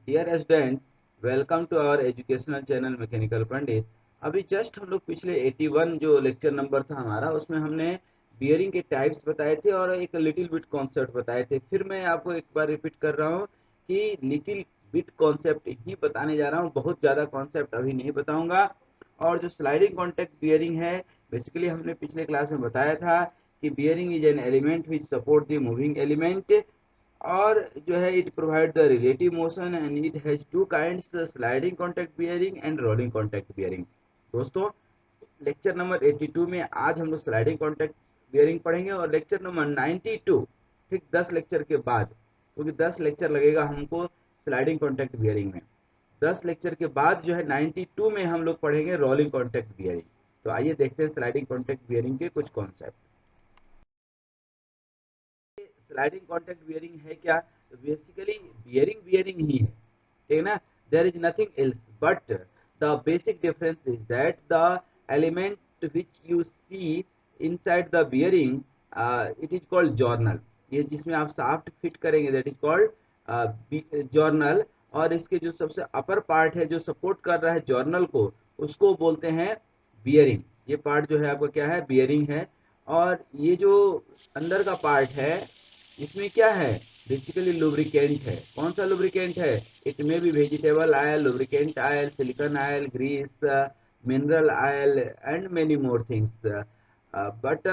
Dear student, welcome to our educational channel mechanical Pandit. अभी just हम लोग पिछले 81 जो लेक्चर नंबर था हमारा, उसमें हमने बियरिंग के टाइप्स बताए थे और एक लिटिल बिट कॉन्सेप्ट बताए थे। फिर मैं आपको एक बार रिपीट कर रहा हूँ कि लिटिल बिट कॉन्सेप्ट ही बताने जा रहा हूँ, बहुत ज़्यादा कॉन्सेप्ट अभी नहीं बताऊंगा। और जो स्लाइडिंग कॉन्टैक्ट बियरिंग है, बेसिकली हमने पिछले क्लास में बताया था कि bearing is an element which support the moving element, और जो है it provide the relative motion and it has two kinds, sliding contact bearing and rolling contact bearing. दोस्तों, लेक्चर नंबर 82 में आज हम लोग स्लाइडिंग कॉन्टैक्ट बियरिंग पढ़ेंगे और लेक्चर नंबर 92, ठीक 10 लेक्चर के बाद, क्योंकि 10 लेक्चर लगेगा हमको स्लाइडिंग कॉन्टैक्ट बियरिंग में। 10 लेक्चर के बाद जो है 92 में हम लोग पढ़ेंगे रोलिंग कॉन्टैक्ट बियरिंग। तो आइए देखते हैं स्लाइडिंग कॉन्टैक्ट बियरिंग के कुछ कॉन्सेप्ट। स्लाइडिंग कॉन्टैक्ट बियरिंग है क्या? तो बेसिकली बियरिंग बियरिंग ही है, ठीक है ना। There is nothing else, but the basic difference is that the element which you see inside the bearing, it is called journal. ये जिसमें आप शाफ्ट फिट करेंगे दैट इज कॉल्ड जॉर्नल। और इसके जो सबसे अपर पार्ट है जो सपोर्ट कर रहा है जॉर्नल को, उसको बोलते हैं बियरिंग। ये पार्ट जो है आपका क्या है? बियरिंग है। और ये जो अंदर का पार्ट है, इसमें क्या है? बेसिकली लुब्रिकेंट है। कौन सा लुब्रिकेंट है? It may be vegetable oil, lubricant oil, silicone oil, grease, mineral oil and many more things. But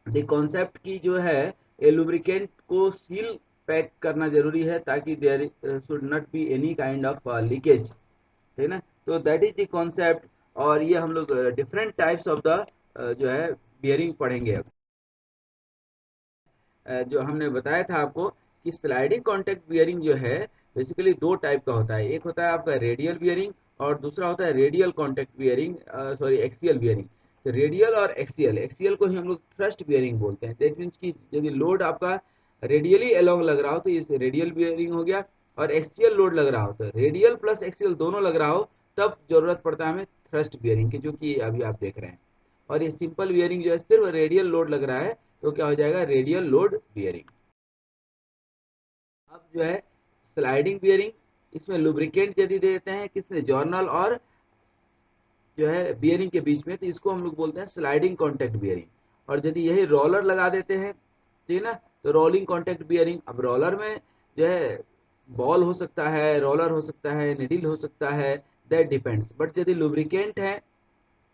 the concept की जो है, ये लुब्रिकेंट को सील पैक करना जरूरी है ताकि there should not be any kind of leakage, ठीक है ना। तो दैट इज द कॉन्सेप्ट। और ये हम लोग डिफरेंट टाइप्स ऑफ द जो है बियरिंग पढ़ेंगे अब। जो हमने बताया था आपको कि स्लाइडिंग कॉन्टैक्ट बियरिंग जो है बेसिकली दो टाइप का होता है। एक होता है आपका रेडियल बियरिंग और दूसरा होता है radial contact bearing, sorry axial bearing. तो रेडियल और एक्सियल, एक्सियल को ही हम लोग थ्रस्ट बियरिंग बोलते हैं। दैट मीन्स कि यदि लोड आपका रेडियली अलोंग लग रहा हो तो ये रेडियल बियरिंग हो गया, और एक्सियल लोड लग रहा हो तो रेडियल प्लस एक्सियल दोनों लग रहा हो, तब जरूरत पड़ता है हमें थ्रस्ट बियरिंग की, जो कि अभी आप देख रहे हैं। और ये सिंपल बियरिंग जो है सिर्फ रेडियल लोड लग रहा है, तो क्या हो जाएगा? Radial load bearing. अब जो है स्लाइडिंग बियरिंग, इसमें लुब्रिकेंट यदि देते हैं किसने? जॉर्नल और जो है बियरिंग के बीच में, तो इसको हम लोग बोलते हैं स्लाइडिंग कॉन्टैक्ट बियरिंग। और यदि यही रोलर लगा देते हैं, ठीक है ना, तो रोलिंग कॉन्टैक्ट बियरिंग। अब रोलर में जो है बॉल हो सकता है, रोलर हो सकता है, निडिल हो सकता है, दैट डिपेंड्स। बट यदि लुब्रिकेंट है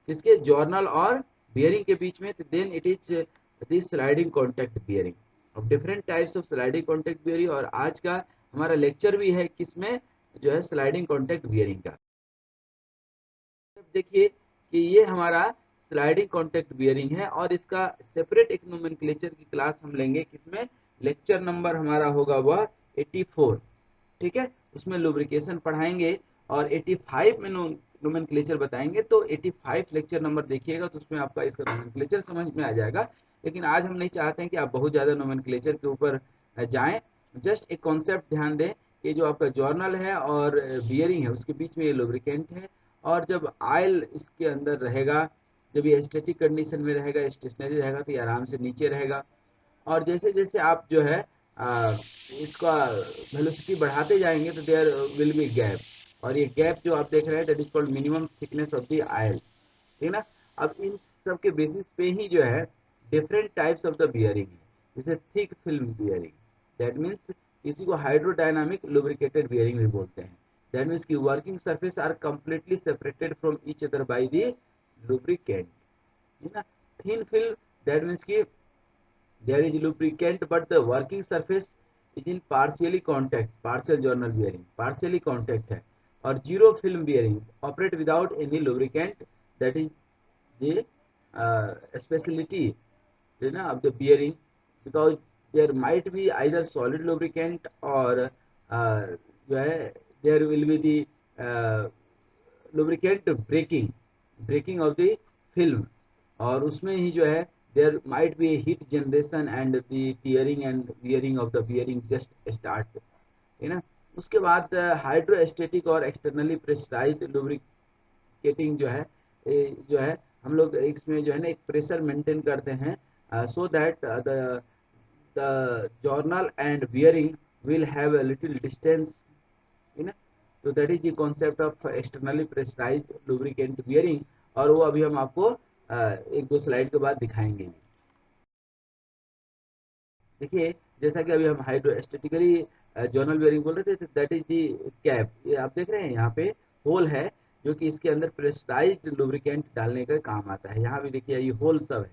किसके? जॉर्नल और बियरिंग के बीच में, तो then it is this sliding contact bearing. अब different types of sliding contact bearing, और आज का हमारा लेक्चर भी है किसमें? जो है स्लाइडिंग कॉन्टैक्ट बियरिंग का। अब देखिए कि ये हमारा स्लाइडिंग कॉन्टैक्ट बियरिंग है, और इसका सेपरेट एक नोमेनक्लेचर की क्लास हम लेंगे किसमें? लेक्चर नंबर हमारा होगा वह 84, ठीक है। उसमें लुब्रिकेशन पढ़ाएंगे और 85 में नोमेनक्लेचर बताएंगे। तो 85 लेक्चर नंबर देखिएगा तो उसमें आपका इसका नोमेनक्लेचर समझ में आ जाएगा। लेकिन आज हम नहीं चाहते हैं कि आप बहुत ज़्यादा नोमेनक्लेचर के ऊपर जाएं। जस्ट एक कॉन्सेप्ट ध्यान दें कि जो आपका जॉर्नल है और बियरिंग है उसके बीच में ये लुब्रिकेंट है। और जब आयल इसके अंदर रहेगा, जब ये स्टैटिक कंडीशन में रहेगा, स्टेशनरी रहेगा, तो ये आराम से नीचे रहेगा। और जैसे जैसे आप जो है आ, इसका वेलोसिटी बढ़ाते जाएंगे तो देयर विल बी गैप, और ये गैप जो आप देख रहे हैं that is called minimum thickness of the aisle, ठीक है ना। अब इन सब के बेसिस पे ही जो है different types of the bearing है। जैसे thick film bearing, that means इसी को हाइड्रोडायनामिक लुब्रिकेटेड बियरिंग भी बोलते हैं। दैट मीन्स की working surface are completely separated from each other by the lubricant, है ना। थिन फिल्म, दैट मीन्स की there is lubricant but the working surface is in partially contact, partial journal bearing, partially contact है। और zero film bearing operate without any lubricant, that is the specialty, you know, of the bearing, because there might be either solid lubricant or जो है there will be the lubricant breaking of the film, और उसमें ही जो है there might be a heat generation and the tearing and wearing of the bearing just start, है ना। उसके बाद हाइड्रोस्टेटिक और एक्सटर्नली प्रेशराइज्ड लुब्रिकेटिंग जो है, जो है हम लोग इसमें जो है ना एक प्रेशर मेंटेन करते हैं, so that the journal and bearing will have a little distance है ना। तो that is the concept of externally pressurised lubricant bearing, और वो अभी हम आपको एक दो स्लाइड के बाद दिखाएंगे। देखिए, जैसा कि अभी हम हाइड्रोस्टेटिकली जर्नल बियरिंग बोल रहे थे, दैट इज दी कैप। ये आप देख रहे हैं यहाँ पे होल है, जो कि इसके अंदर प्रेशराइज्ड लुब्रिकेंट डालने का काम आता है। यहाँ भी देखिए ये होल सब है,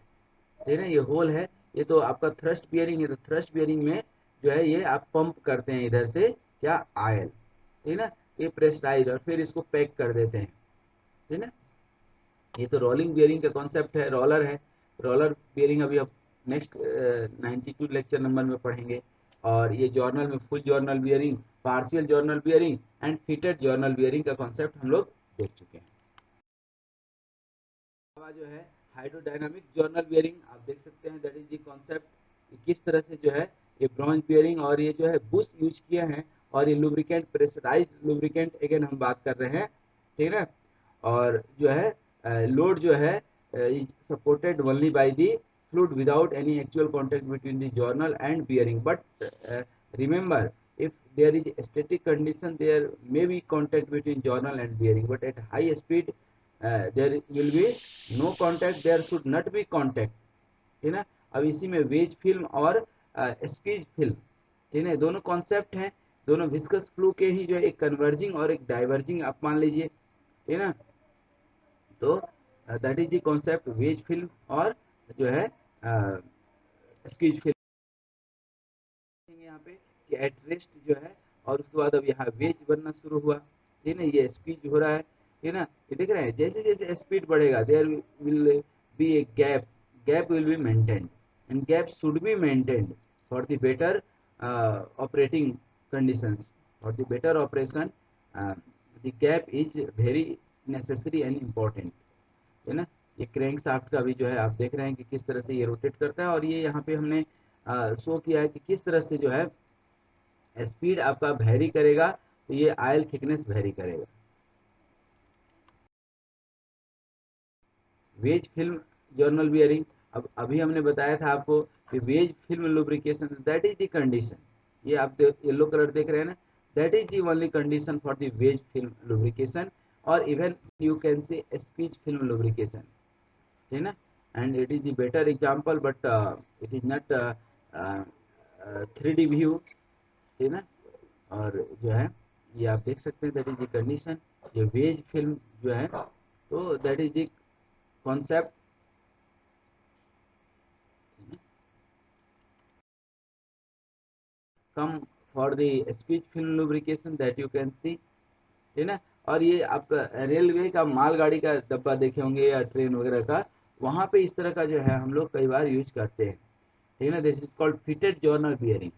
ठीक है ना, ये होल है। ये तो आपका थ्रस्ट बियरिंग है, तो थ्रस्ट बियरिंग में जो है ये आप पंप करते हैं इधर से क्या, आयल, ठीक है ना। ये प्रेशराइज और फिर इसको पैक कर देते हैं, ठीक है ना। ये तो रोलिंग बियरिंग का कॉन्सेप्ट है, रोलर है। रोलर बियरिंग अभी आप नेक्स्ट 92 लेक्चर नंबर में पढ़ेंगे। और ये जर्नल में full journal bearing, partial journal bearing and fitted journal bearing का कॉन्सेप्ट हम लोग देख चुके हैं। जो है हाइड्रोडायनामिक जर्नल बियरिंग आप देख सकते हैं, दैट इज द कॉन्सेप्ट किस तरह से जो है ये ब्रॉन्ज बियरिंग और ये जो है बुश यूज किए हैं, और ये लुब्रिकेंट प्रेशराइज्ड लुब्रिकेंट अगेन हम बात कर रहे हैं, ठीक है ना। और जो है लोड जो है is supported only by the fluid without any actual contact between the journal and bearing, but remember, if there is a static condition there may be contact between journal and bearing, but at high speed there will be no contact, there should not be contact, है ना। अब इसी में veg film और squeeze film, ठीक है, दोनों concept हैं, दोनों विस्कस फ्लू के ही जो है एक कन्वर्जिंग और एक डाइवर्जिंग आप मान लीजिए, ठीक है ना। तो that is the concept wedge film और जो है स्क्वीज फिल्म। यहाँ पे कि एट रेस्ट जो है, और उसके बाद अब यहाँ वेज बनना शुरू हुआ, ठीक है ना, ये स्क्वीज हो रहा है, ठीक है ना। ये देख रहे हैं जैसे जैसे स्पीड बढ़ेगा there will be a gap, gap will be maintained and gap should be maintained for the better operating conditions, for the better operation the gap is very necessary and important, है ना। ये crank shaft का भी जो है आप देख रहे हैं कि किस तरह से ये रोटेट करता है, और ये यहाँ पे हमने शो किया है कि किस तरह से जो है स्पीड आपका वेरी करेगा, तो ये आयल थिकनेस वेरी करेगा। वेज फिल्म जर्नल बियरिंग, अब अभी हमने बताया था आपको कि wedge film lubrication that is the condition, ये आप येलो कलर देख रहे हैं ना, that is the only condition for the wedge film lubrication, और even you can say squeeze film lubrication, है ना। And it is the better example, but it is not 3D view, है ना। और जो है ये आप देख सकते हैं दैट इज द कंडीशन, ये वेज फिल्म जो है, तो that is the concept. Come for the speech film lubrication that you can see, है ना। और ये आपका रेलवे का मालगाड़ी का डब्बा देखे होंगे या ट्रेन वगैरह का, वहां पे इस तरह का जो है हम लोग कई बार यूज करते हैं, ठीक है ना। This is called fitted journal bearing,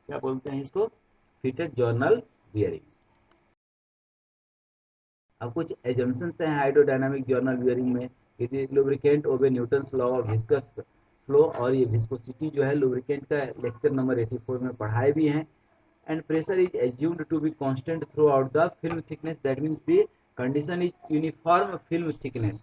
क्या बोलते हैं इसको, फिटेड जर्नल बियरिंग। अब कुछ एजम्पशंस हैं हाइड्रोडायनामिक जर्नल बियरिंग में, कि lubricant obey Newton's law of viscous flow, और ये विस्कोसिटी जो है लुब्रिकेंट का लेक्चर नंबर 84 में पढ़ाए भी हैं। And pressure is assumed to be constant throughout the film thickness, that means the condition is uniform film thickness.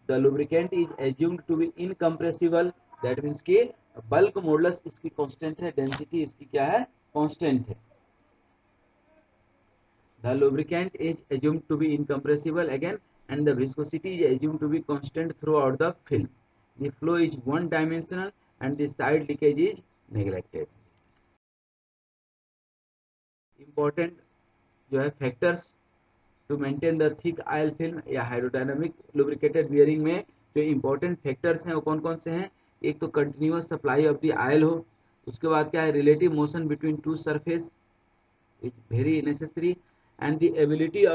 The lubricant is assumed to be incompressible, that means कि bulk modulus इसकी constant है, density इसकी क्या है, constant है। The lubricant is assumed to be incompressible again, and the viscosity is assumed to be constant throughout the film. The flow is one dimensional and the side leakage is neglected. Important जो है factors to maintain the thick oil film या hydrodynamic lubricated bearing में जो important factors हैं वो कौन कौन से हैं। एक तो continuous supply of the aisle हो, उसके बाद क्या है, relative motion between two surface is very necessary, and the ability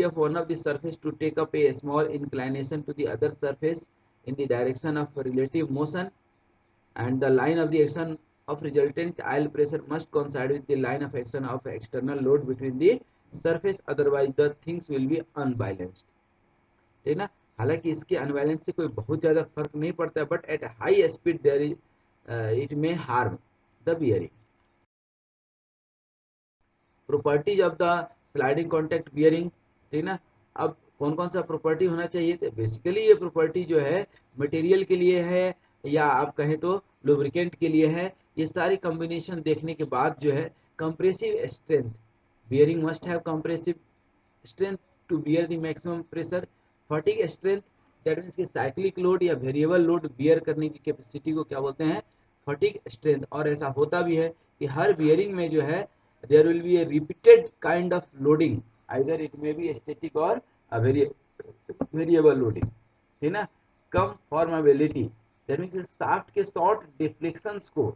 of one of the surface to take up a small inclination to the other surface in the direction of relative motion, and the line of the action of resultant aisle pressure must coincide with the line of action of external load between the surface, otherwise the things will be unbalanced, ठीक ना। हालांकि इसके unbalance से कोई बहुत ज्यादा फर्क नहीं पड़ता, but at high speed there is it may harm the bearing. Properties of the sliding contact bearing, ठीक ना। अब कौन कौन सा प्रॉपर्टी होना चाहिए, तो बेसिकली ये प्रॉपर्टी जो है मटेरियल के लिए है, या आप कहें तो लुब्रिकेंट के लिए है। ये सारी कॉम्बिनेशन देखने के बाद जो है compressive strength, bearing must have compressive strength to bear the maximum pressure. Fatigue strength, that means कि साइक्लिक लोड या वेरिएबल लोड बियर करने की कैपेसिटी को क्या बोलते हैं, फटीग स्ट्रेंथ। और ऐसा होता भी है कि हर बियरिंग में जो है there will be a repeated kind of loading, either it may be static और वेरिएबल लोडिंग, है ना। Conformability, that means shaft के शॉर्ट डिफ्लेक्शंस को,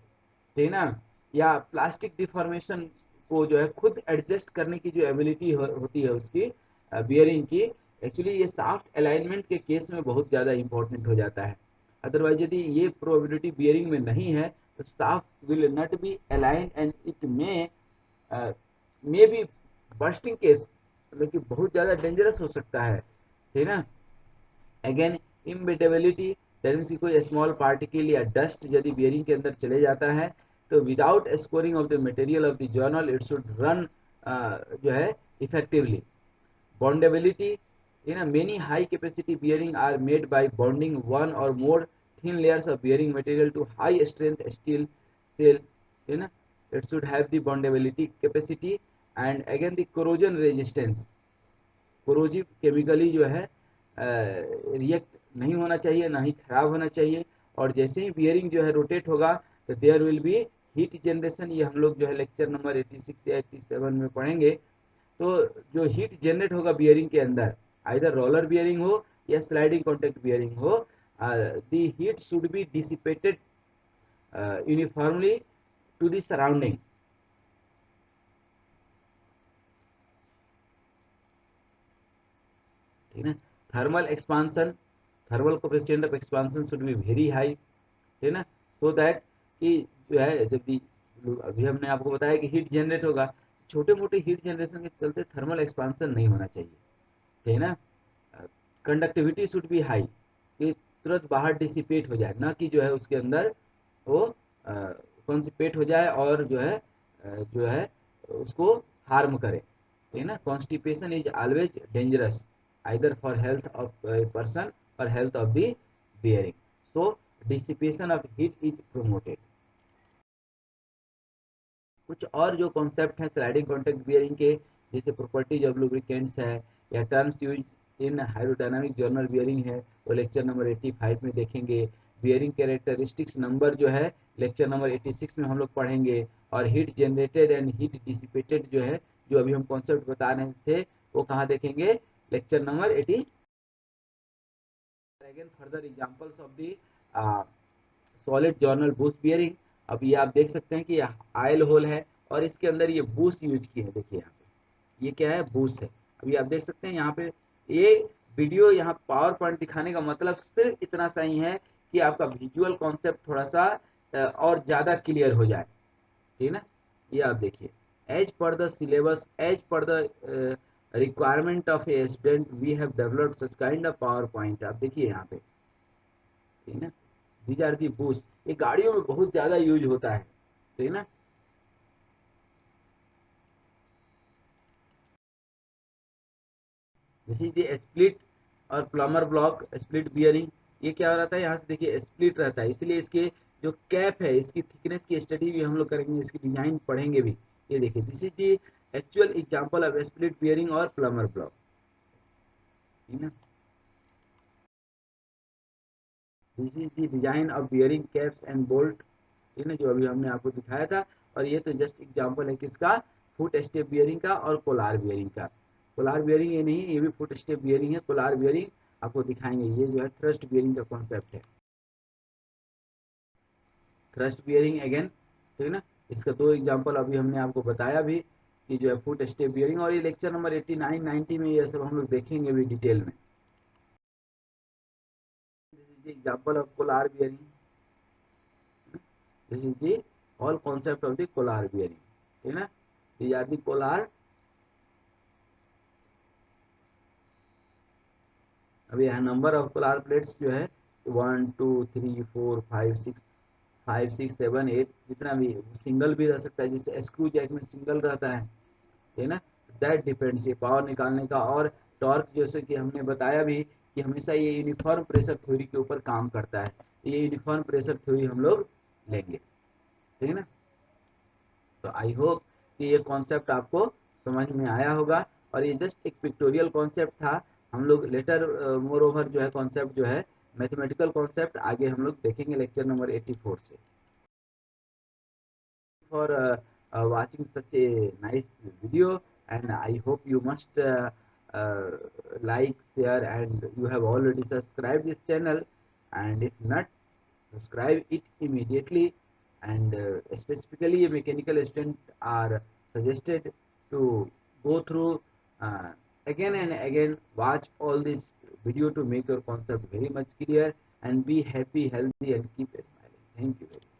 है ना, या प्लास्टिक डिफॉर्मेशन को जो है खुद एडजस्ट करने की जो एबिलिटी होती है उसकी बियरिंग की, एक्चुअली ये शाफ्ट अलाइनमेंट के केस में बहुत ज़्यादा इंपॉर्टेंट हो जाता है। अदरवाइज यदि ये प्रोबेबिलिटी बियरिंग में नहीं है तो shaft will not be align and it may B bursting case, मतलब कि बहुत ज़्यादा डेंजरस हो सकता है ना। अगेन इम्बेटेबिलिटी, दैट मीन्स कि कोई स्मॉल पार्टिकल या डस्ट यदि बियरिंग के अंदर चले जाता है तो without scoring of the material of the journal it should run जो है effectively. बॉन्डेबिलिटी, you know, many high capacity bearing are made by bonding one or more thin layers of bearing material to high strength steel shell, you know, it should have the bondability capacity। and again the corrosion resistance, corrosive chemically जो है react नहीं होना चाहिए, ना ही खराब होना चाहिए। और जैसे ही बियरिंग जो है रोटेट होगा तो there will be heat generation, ये हम लोग जो है लेक्चर नंबर 86 या 87 में पढ़ेंगे। तो जो हीट जनरेट होगा बियरिंग के अंदर, आइदर रोलर बियरिंग हो या स्लाइडिंग कॉन्टैक्ट बियरिंग हो, the heat should be dissipated uniformly to the surrounding, ठीक है। Thermal expansion, thermal coefficient of expansion should be very high, है ना, सो दैट कि जो है जब भी अभी हमने आपको बताया कि हीट जनरेट होगा, छोटे मोटे हीट जनरेशन के चलते थर्मल एक्सपांसन नहीं होना चाहिए, है ना। कंडक्टिविटी शुड बी हाई, कि तुरंत बाहर डिसिपेट हो जाए, ना कि जो है उसके अंदर वो कॉन्सिपेट हो जाए और जो है उसको हार्म करे, है ना। Constipation is always dangerous either for health of person और health of the bearing, so dissipation of heat is promoted. कुछ और जो कॉन्सेप्ट हैं स्लाइडिंग कॉन्टैक्ट बियरिंग के, जैसे प्रॉपर्टीज ऑफ लुब्रिकेंट्स है या terms use in hydrodynamic journal bearing है, वो लेक्चर नंबर 85 में देखेंगे। बियरिंग कैरेक्टरिस्टिक्स नंबर जो है लेक्चर नंबर 86 में हम लोग पढ़ेंगे। और heat generated and heat dissipated जो है, जो अभी हम कॉन्सेप्ट बता रहे थे, वो कहाँ देखेंगे, lecture number 80। Again further examples of the solid journal boost bearing. अब ये आप देख सकते हैं कि आयल होल है और इसके अंदर ये बूस्ट यूज की है, देखिए यहाँ पे ये क्या है, बूस्ट है। अभी आप देख सकते हैं यहाँ पे ये वीडियो, यहाँ पावर पॉइंट दिखाने का मतलब सिर्फ इतना सा ही है कि आपका विजुअल कॉन्सेप्ट थोड़ा सा और ज़्यादा क्लियर हो जाए, ठीक है ना। ये आप देखिए, as per the syllabus, as per the requirement of a student we have developed such kind of power point. आप देखिए यहाँ पे, ठीक है ना, दीज आर दी बूस्ट। ये गाड़ियों में बहुत ज्यादा यूज होता है, ठीक है ना। जैसे ये स्प्लिट और प्लमर ब्लॉक स्प्लिट बियरिंग, ये क्या रहता है, यहाँ से देखिए स्प्लिट रहता है, इसलिए इसके जो कैप है इसकी थिकनेस की स्टडी भी हम लोग करेंगे, इसकी डिजाइन पढ़ेंगे भी। ये देखिए this is the actual example of split bearing और प्लमर ब्लॉक, ठीक है। This is the design of bearing caps and bolt, ठीक है, जो अभी हमने आपको दिखाया था। और ये तो जस्ट एग्जांपल है किसका, फुट स्टेप बियरिंग का और कोलार बियरिंग का। कोलार बियरिंग ये नहीं है, ये भी फुट स्टेप बियरिंग है। कोलार बियरिंग आपको दिखाएंगे, ये जो है थ्रस्ट बियरिंग का कॉन्सेप्ट है। थ्रस्ट बियरिंग अगेन, ठीक है ना, इसका दो एग्जांपल अभी हमने आपको बताया भी कि जो है फुट स्टेप बियरिंग। और ये लेक्चर नंबर 89 90 में ये सब हम लोग देखेंगे भी डिटेल में। This is the example of Kolar bearing, this is the all concept of the Kolar bearing, ठीक है ना। these are the Kolar. अभी यहाँ नंबर ऑफ कोलार प्लेट्स जो है 1 2 3 4 5 6 5 6 7 8, जितना भी सिंगल भी रह सकता है, जिससे स्क्रू जैक में सिंगल रहता है ना। दैट डिपेंड्स, ये पावर निकालने का और टॉर्क, जैसे कि हमने बताया भी कि हमेशा ये यूनिफॉर्म प्रेशर थ्योरी के ऊपर काम करता है। ये यूनिफॉर्म प्रेशर थ्योरी हम लोग लेंगे, ठीक है ना। तो आई होप कि ये कॉन्सेप्ट आपको समझ में आया होगा, और ये जस्ट एक पिक्टोरियल कॉन्सेप्ट था। हम लोग लेटर मोर ओवर जो है कॉन्सेप्ट जो है मैथमेटिकल कॉन्सेप्ट आगे हम लोग देखेंगे लेक्चर नंबर 84 से। for watching such a nice video, and I hope you must uh, like, share, and you have already subscribed this channel, and if not, subscribe it immediately. And specifically mechanical students are suggested to go through again and again, watch all this video to make your concept very much clear, and be happy, healthy, and keep smiling. Thank you very much.